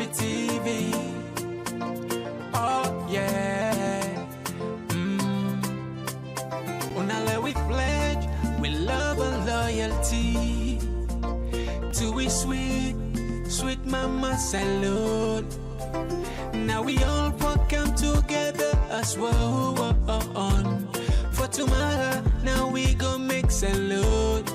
TV. Oh yeah. Unale we pledge with love and loyalty to we sweet mama salute. Now we all come together as well. For tomorrow, now we gon' make salute.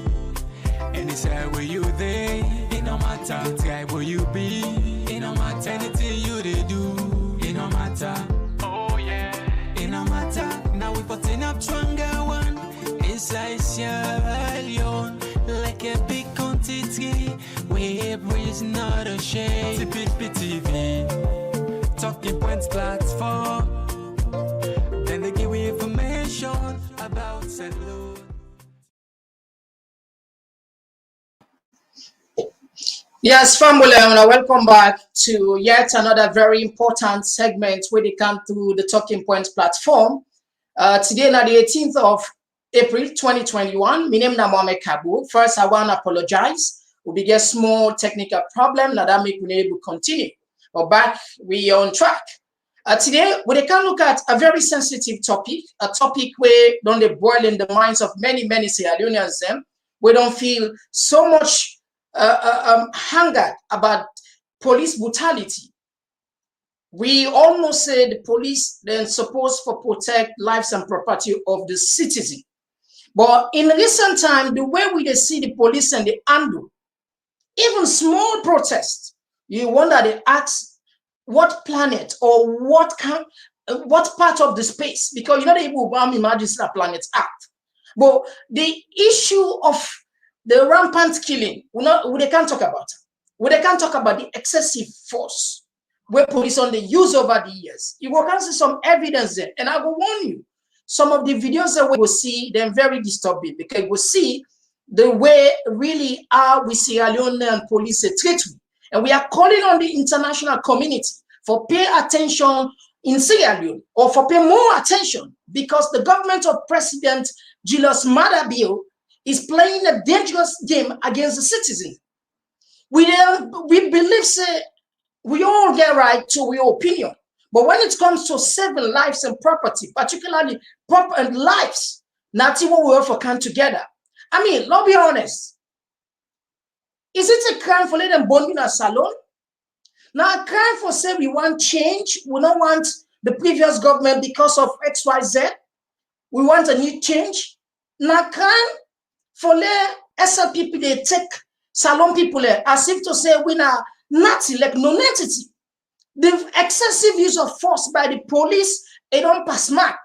Anytime where you there, it no matter. Time where you be, it no matter. Anything you they do, it no matter. Oh yeah, it no matter. Now we putting up stronger one inside Sierra Leone, like a big quantity. We breeze not a shame. TPP TV, talking points platform. Then they give you information about salute. Yes, family, welcome back to yet another very important segment where they come through the Talking Points platform. Today, now the 18th of April 2021, my name is Mohamed Kabu. First, I want to apologize. We get small technical problem, now that make me able to continue. But back, we are on track. Today, we can look at a very sensitive topic, a topic where don't they boil in the minds of many Sierra Leoneans. We don't feel so much angered about police brutality. We almost say the police then supposed to protect lives and property of the citizen. But in recent time, the way we see the police and the handle, even small protests, you wonder they ask what planet or what part of the space, because you know the people imagine a planet act. But the issue of the rampant killing, they can't talk about it. They can't talk about the excessive force where police on the use over the years. You will see some evidence there, and I will warn you. Some of the videos that we will see, they're very disturbing because we see the way really how we Sierra Leone police treat me. And we are calling on the international community for pay attention in Sierra Leone, or for pay more attention, because the government of President Julius Maada Bio is playing a dangerous game against the citizens. We believe, say, we all get right to our opinion. But when it comes to saving lives and property, particularly property and lives, not even we all come together. I mean, let's be honest. Is it a crime for letting them burn in a salon? Now, a crime for say we want change. We don't want the previous government because of XYZ. We want a new change. Now, crime for let SL people they take salon people as if to say we are Nazi, like non-entity. The excessive use of force by the police, it don't pass mark.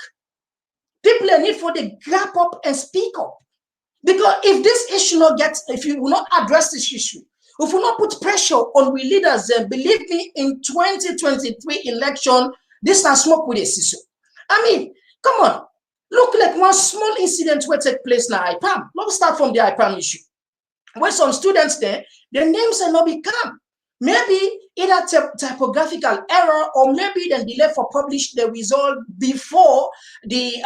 People need for the grab up and speak up. Because if this issue not gets, if you will not address this issue, if we not put pressure on we leaders, then believe me, in 2023 election, this is smoke with a CISO. I mean, come on. Look like one small incident will take place now. IPAM. Let's start from the IPAM issue. Where some students there, their names are not become. Maybe either typographical error, or maybe then delay for publish the result before the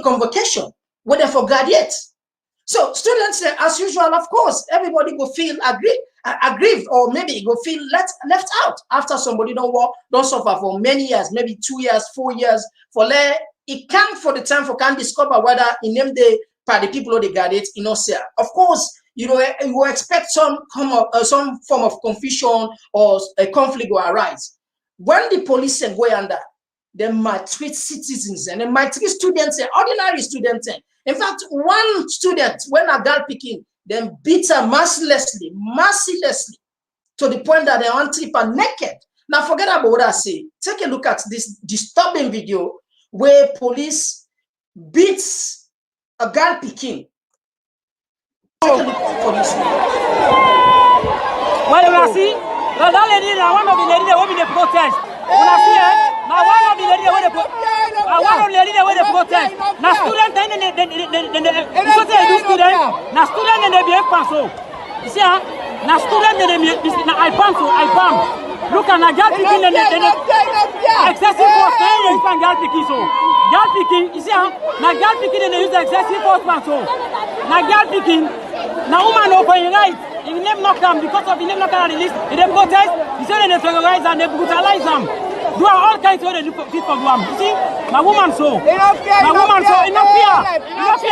convocation, whether for graduates. So students, as usual, of course, everybody will feel aggrieved, or maybe go feel left out after somebody don't suffer for many years, maybe 2 years, 4 years, for it can for the time for can discover whether in them they by the people who they graduate in Australia. Of course, you will expect some form of confusion or a conflict will arise. When the police go under, they might treat citizens and they might treat students, ordinary students. In fact, one student, when a girl picking, then beat her mercilessly to the point that they want to trip her naked. Now forget about what I say. Take a look at this disturbing video where police beats a girl picking. Take a look for this. Well, you see, that lady, one of the ladies that will be the protest. When I see her, now one of the ladies that will protest. Now students, now students, they be so. You see, now students, they I pump. Look at the girl picking excessive force. Girl picking so. Girl picking, you see, now girl picking and they use excessive force man so. Now girl picking, now woman open right. If name not come because of the name not come release, if they protest, you say they terrorize and they brutalize them. Do all kinds of people do them. You see, my woman so. My woman so. Enough here.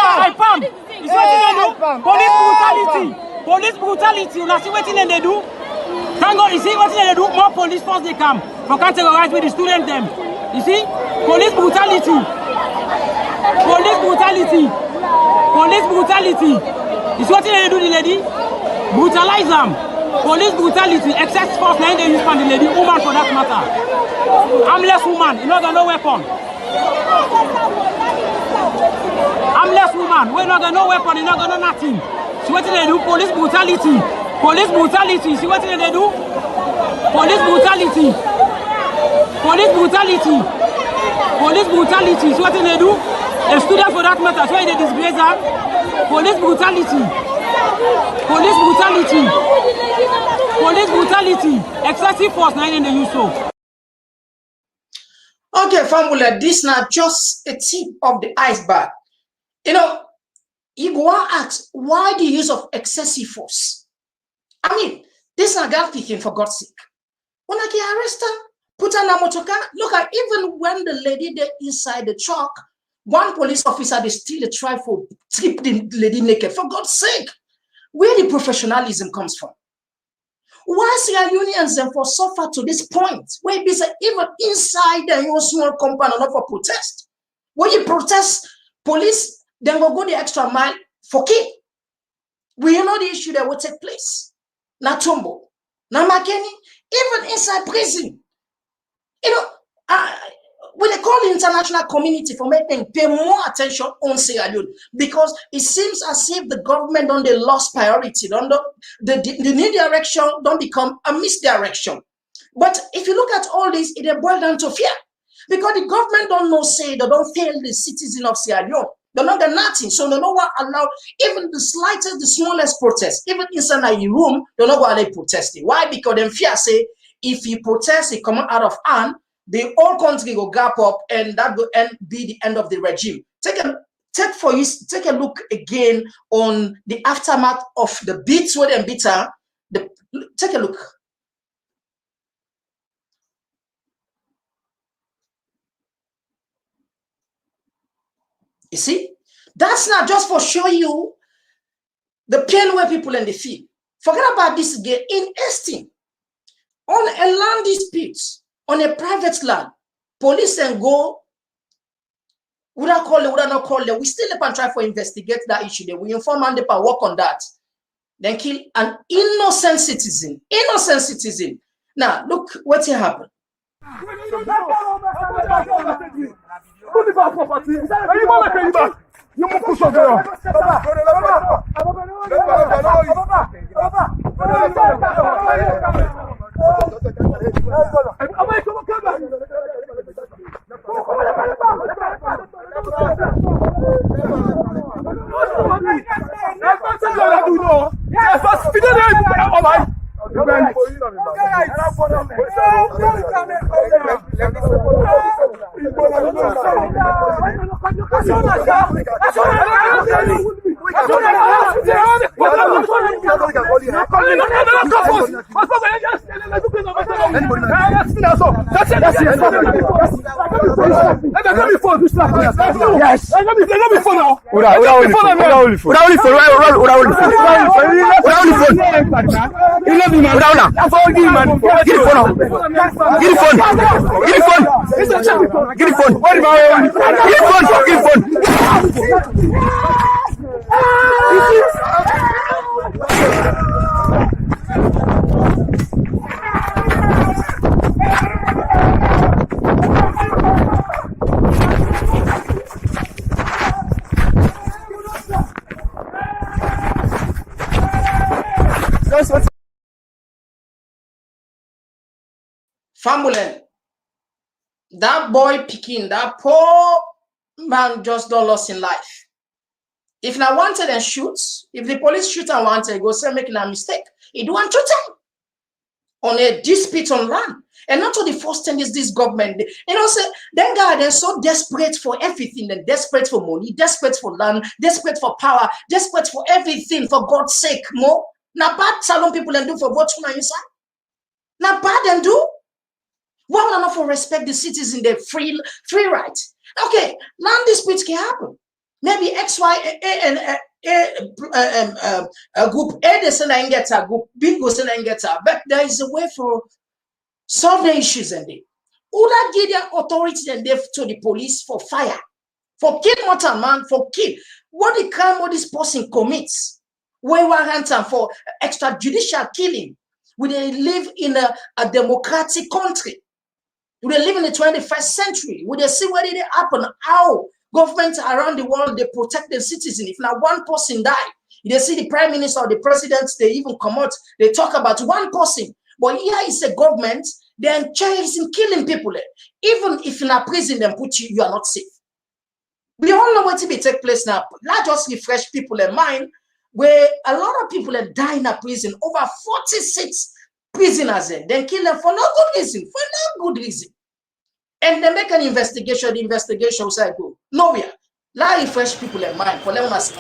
I pam. You see what they do? Police brutality. Police brutality. You see what they do? Thank God, you see what they do? More police force they come. For can't terrorize with the students them. You see? Police brutality. Police brutality. Police brutality. You see what they do, the lady? Brutalize them. Police brutality. Excess force now they use for the lady. Woman for that matter. Armless woman. You not got no weapon. Armless woman. We not got no weapon. You not got no nothing. See what they do? Police brutality. Police brutality. See what they do? Police brutality. Police brutality. Police brutality. See what they do? A student for that matter. So they disgrace her. Police brutality. Police brutality. Police brutality. Excessive force now in the use so. Okay, family, this is not just a tip of the iceberg. You know, you go and ask, why the use of excessive force? I mean, this is a guy picking for God's sake. When I get arrested, put on a motor car, look at even when the lady there inside the truck, one police officer, they still try for strip the lady naked. For God's sake, where the professionalism comes from? Why Sierra Leoneans then for suffer to this point? Where it be even inside the small compound not for protest. When you protest, police then will go the extra mile for kill. We know the issue that will take place. Na Tombo, na Makeni, even inside prison. You know, when they call the international community for making pay more attention on Sierra Leone, because it seems as if the government on the lost priority, the new direction don't become a misdirection. But if you look at all this, it boils down to fear, because the government don't know say they don't fail the citizen of Sierra Leone. They're not got nothing, so they don't want to allow even the slightest, the smallest protest, even inside a room, they're not going to protest it. Why? Because them fear say if he protests, it come out of hand, the whole country will gap up, and that will be the end of the regime. Take a look again on the aftermath of the beats with them bitter. Take a look. You see, that's not just for show you the pain where people in the field. Forget about this again. In Estin, on a land dispute, on a private land, police and go, would I call it, would I not call it? We still up and try to investigate that issue. Then we inform and work on that. Then kill an innocent citizen. Innocent citizen. Now, look what happened. Family, that boy picking, that poor man just don't lost in life. If not wanted and shoots, if the police shoot and wanted, go say making a mistake. He do want to tell on a dispute on land. And not to the first thing is this government. You know, say then God, they're so desperate for everything, they're desperate for money, desperate for land, desperate for power, desperate for everything, for God's sake, more. Now bad salon people and do for what you inside. Not bad and do. Why would I not for respect the citizens their free right? Okay, land disputes can happen. Maybe X, Y, and a group A they send and get a group B goes and get a, but there is a way for solve the issues and they would that give their authority and they to the police for fire, for kill mortal man, for kill. What the crime what this person commits, where warrant for extrajudicial killing. We they live in a democratic country. We they live in the 21st century. We they see what did it happen, how governments around the world they protect their citizens. If now one person die, they see the prime minister or the president, they even come out, they talk about one person. But here is a government, they're chasing killing people. Even if in a prison, they put you, you are not safe. We all know what will take place now. Let us refresh people in mind where a lot of people die in a prison. Over 46 prisoners then kill them for no good reason. For no good reason. And they make an investigation. The investigation will say, go nowhere. Let refresh people in mind. For them us.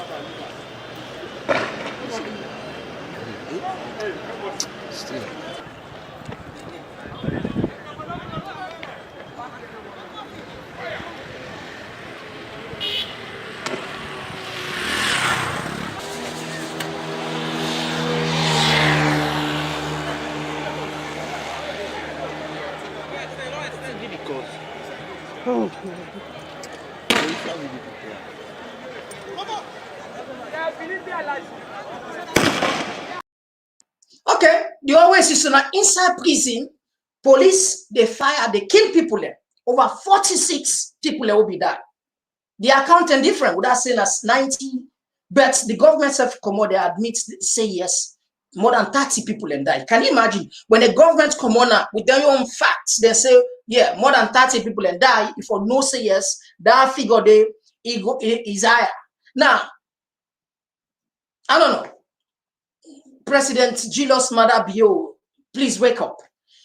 Okay, the always is inside prison, police they fire, they kill people there. Over 46 people will be died. The account is different, without saying as 90, but the government have come out, they admit, say yes, more than 30 people and died. Can you imagine when the government come on with their own facts, they say, yeah, more than 30 people and die. If for no say yes, that figure they is higher. Now, I don't know. President Julius Maada Bio, please wake up.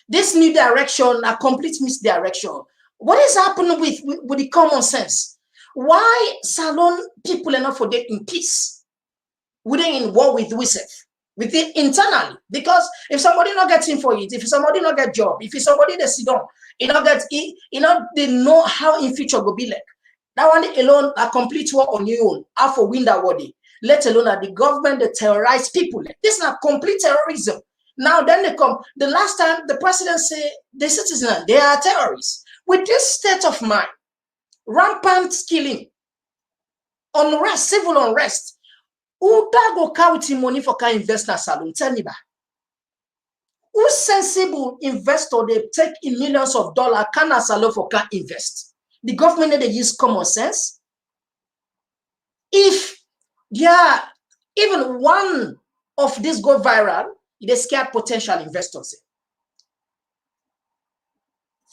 This new direction, a complete misdirection. What is happening with the common sense? Why Salon people are not for them in peace? We they in war with ourselves, with it internally. Because if somebody not getting for it, if somebody not get job, if somebody they sit down, they know how in future go be like. That one alone a complete war on your own. How for win that war day. Let alone that the government they terrorize people. This is not complete terrorism. Now then they come. The last time the president say the citizens they are terrorists. With this state of mind, rampant killing, unrest, civil unrest, who da go carry money for can invest in salon? Tell me that. Who sensible investor they take in millions of dollars can a salon for can invest? The government they use common sense. If yeah, even one of these go viral, they scare potential investors.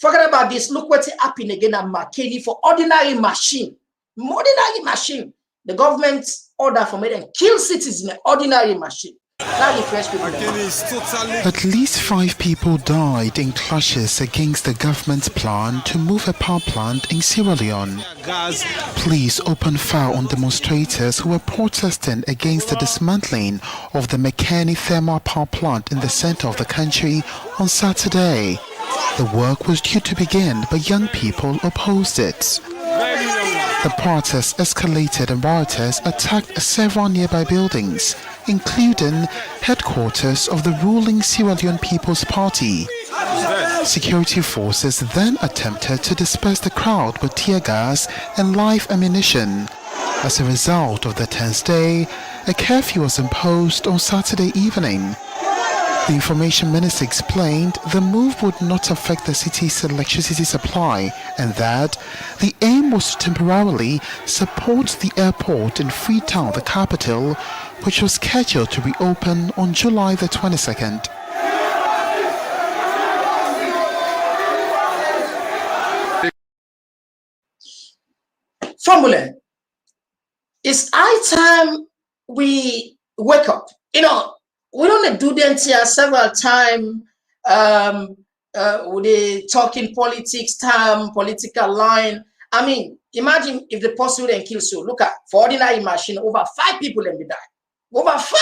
Forget about this. Look what's happening again at McKinney for ordinary machine. Ordinary machine. The government order for me to kill cities in an ordinary machine. At least 5 people died in clashes against the government's plan to move a power plant in Sierra Leone. Police opened fire on demonstrators who were protesting against the dismantling of the Makeni thermal power plant in the center of the country on Saturday. The work was due to begin, but young people opposed it. The protests escalated and rioters attacked several nearby buildings, including headquarters of the ruling Sierra Leone People's Party. Security forces then attempted to disperse the crowd with tear gas and live ammunition. As a result of the tense day, a curfew was imposed on Saturday evening. The information minister explained the move would not affect the city's electricity supply and that the aim was to temporarily support the airport in Freetown, the capital, which was scheduled to reopen on July the 22nd. Formula. It's high time we wake up. We don't do them here several times. They talking politics, time, political line. I mean, imagine if the person then kills you. Look at for ordinary machine, over 5 people then be died. Over 5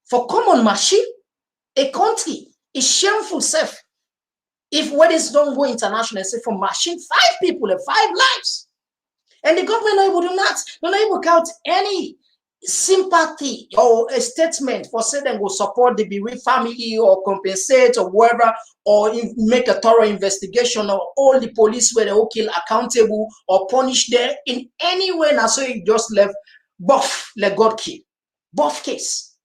for common machine. a country is shameful self. If weddings don't go international, say for machine 5 people and 5 lives. And the government not able to count any sympathy or a statement for say them will support the bereaved family or compensate or whatever, or make a thorough investigation, or all the police where they will kill accountable or punish them in any way. Now, so it just left buff, let God kill. Buff case.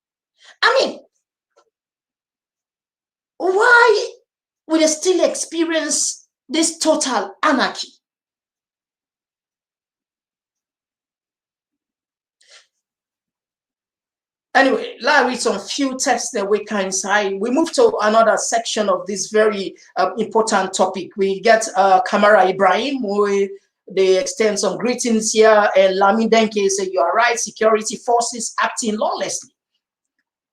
I mean, why would they still experience this total anarchy? Anyway, let's read some few texts that we can inside. We move to another section of this very important topic. We get Kamara Ibrahim, who they extend some greetings here, and Lami Denke say, you are right, security forces acting lawlessly.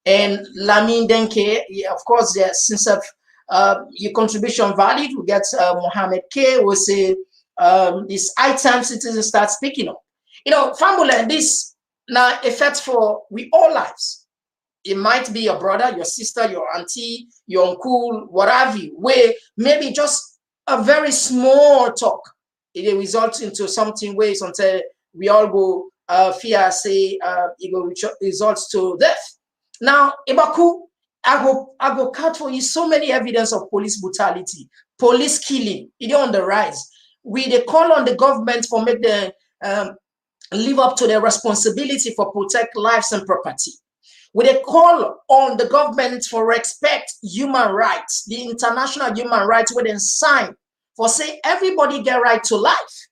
And Lami Denke, yeah, of course, since your contribution valid, we get Mohammed K, who say, this item citizens start speaking up. You know, Fambulan, this now effect for we all lives. It might be your brother, your sister, your auntie, your uncle, whatever, where maybe just a very small talk, it results into something where sometimes we all go fear say it will results to death. Now, Ibaku, I go cut for you so many evidence of police brutality, police killing, it is on the rise. They call on the government for make the live up to their responsibility for protect lives and property. They call on the government for respect human rights, the international human rights where they sign for say everybody get right to life.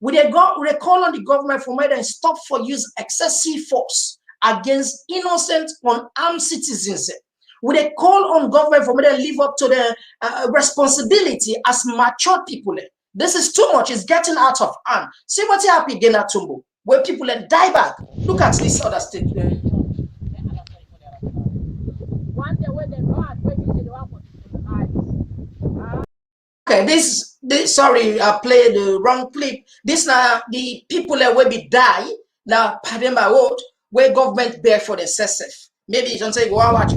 They call on the government for make them stop for use excessive force against innocent unarmed citizens. They call on government for make them live up to their responsibility as mature people. This is too much. It's getting out of hand. See what happened again at Tumbo, where people die back. Look at this other statement. Okay, this sorry, I played the wrong clip. This now the people that will be die now pardon my word, where government bear for the excessive. Maybe you don't say go and watch.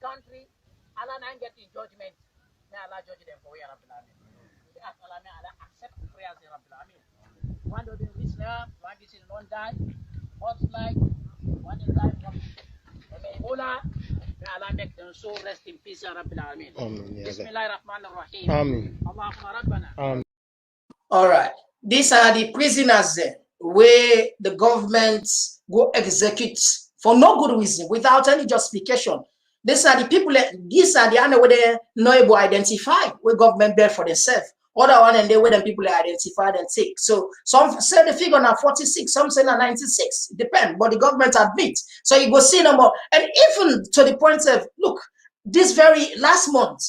Country, Allah and get in judgment. May Allah judge them for Allah may Allah accept prayers in Rabbil. One of them reach now, one is in one die, hot like, one is die from Ebola. May Allah make them so rest in peace, Rabbil Amin. Bismillahirrahmanirrahim. Amen. Allahumma Rabbana. Amen. All right, these are the prisoners there where the government go execute for no good reason, without any justification. These are the people, these are the other way they know able to identify where government bear for themselves. Other one and they where them people are identified and take. So some say the figure now 46, some say now 96. Depend, but the government admit. So you go see number, and even to the point of look, this very last month,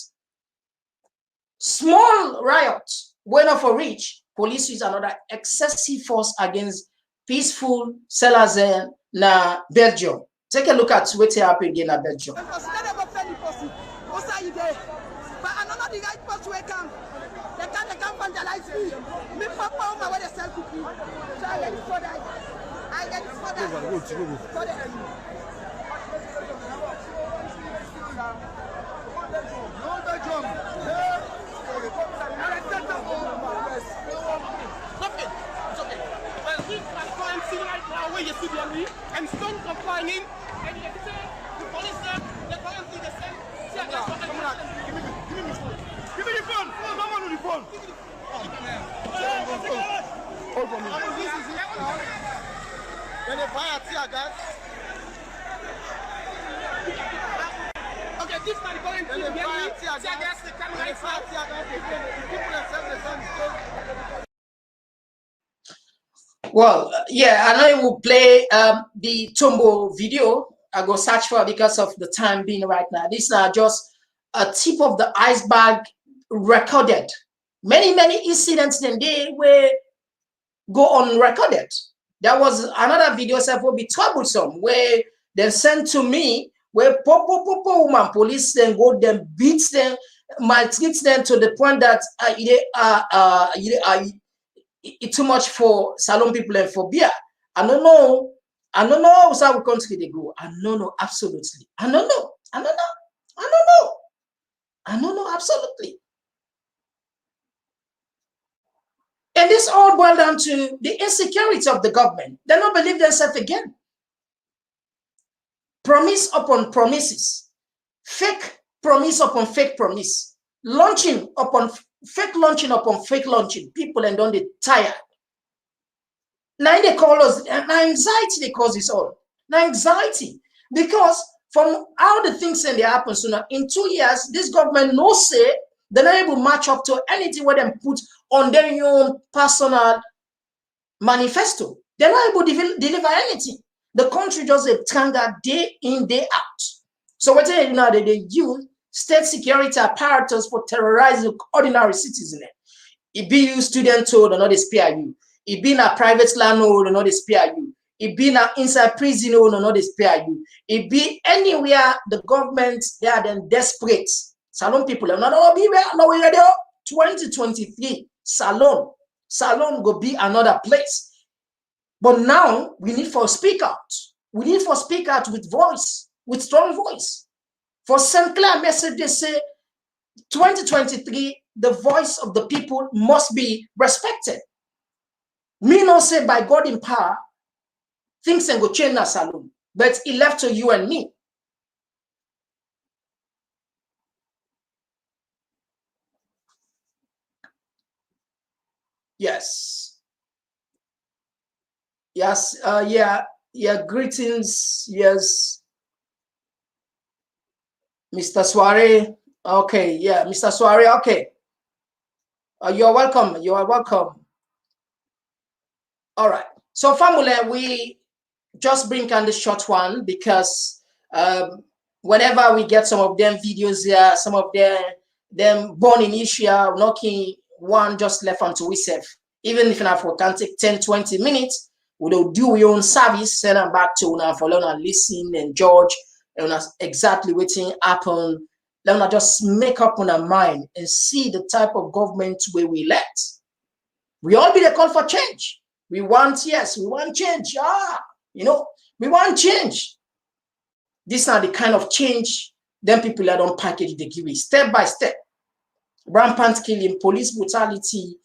small riot went off for reach. Police use another excessive force against peaceful sellers in Belgium. Take a look at what happened again at Belgium. But another the right person will come. They can't vandalize me. Me papa on my way to sell cookie. So I get it for that. I get it for that. For that. No Belgium. It's okay. But we can see right now where you see me and some complaining. And you say the police they're currently the same. Give me the phone. No one on the phone. Hold for me. Then they buy a tear gas. Okay, this is the current thing. Then they buy a tear gas. They buy a tear gas. People are self-defense. Well, yeah, I know we will play the Tombo video. I go search for it because of the time being right now. These are just a tip of the iceberg recorded. Many incidents in they were go unrecorded. There was another video that will be troublesome where they sent to me where woman police then go them beats them maltreat them to the point that it's too much for Salon people and for beer. I don't know how our country they go. I don't know, absolutely. I don't know, absolutely. And this all boils down to the insecurity of the government. They don't believe themselves again. Promise upon promises, fake promise upon fake promise, launching upon fake launching. People and don't they tired. Now they call us, and anxiety they cause this all. Now anxiety, because from how the things and they happen sooner, in 2 years, this government no say they're not able to match up to anything where they put on their own personal manifesto. They're not able to deliver anything. The country just a tanga day in, day out. So what they do now, they use state security apparatus for terrorizing ordinary citizens. It be you student told or not they spare you. It be a private landlord or not they spare you. It be a inside prison or not they spare you. It be anywhere the government they are then desperate. Salon people are not all be where no way radio 2023 Salon go be another place. But now we need for speak out. We need for speak out with voice, with strong voice. For St. Clair message, they say 2023, the voice of the people must be respected. Me not say by God in power, things can go change na Salon, but it left to you and me. Yes. Yes, yeah, greetings, yes. Mr. Soiree, okay, yeah, Mr. Soiree, okay. You're welcome, you are welcome. All right, so family, we just bring on the short one because whenever we get some of them videos here, some of them born in Asia, knocking one just left onto we safe. Even if you can take 10-20 minutes, we will do your own service, send them back to una for learn and listen and judge and exactly what happen. Let us just make up on our mind and see the type of government where we elect. We all be the call for change. We want, yes, we want change. We want change. These are the kind of change them people that don't package the give it step by step. Rampant killing, police brutality,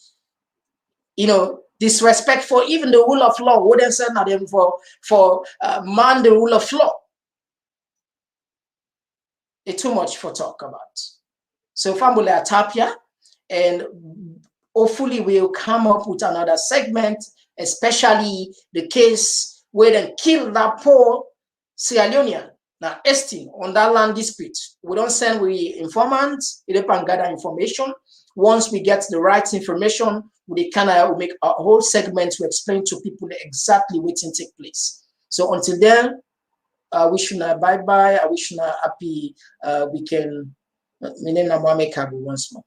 disrespect for even the rule of law. Wouldn't say not them for man the rule of law. It's too much for talk about. So family are tapia, and hopefully we'll come up with another segment, especially the case where they killed that poor Sierra Leonean. Now, Estin on that land dispute. We don't send we informants, we don't gather information. Once we get the right information, we make a whole segment to explain to people exactly what can take place. So until then, I wish you a bye-bye. I wish you a happy weekend. My name is Mwame Kabu once more.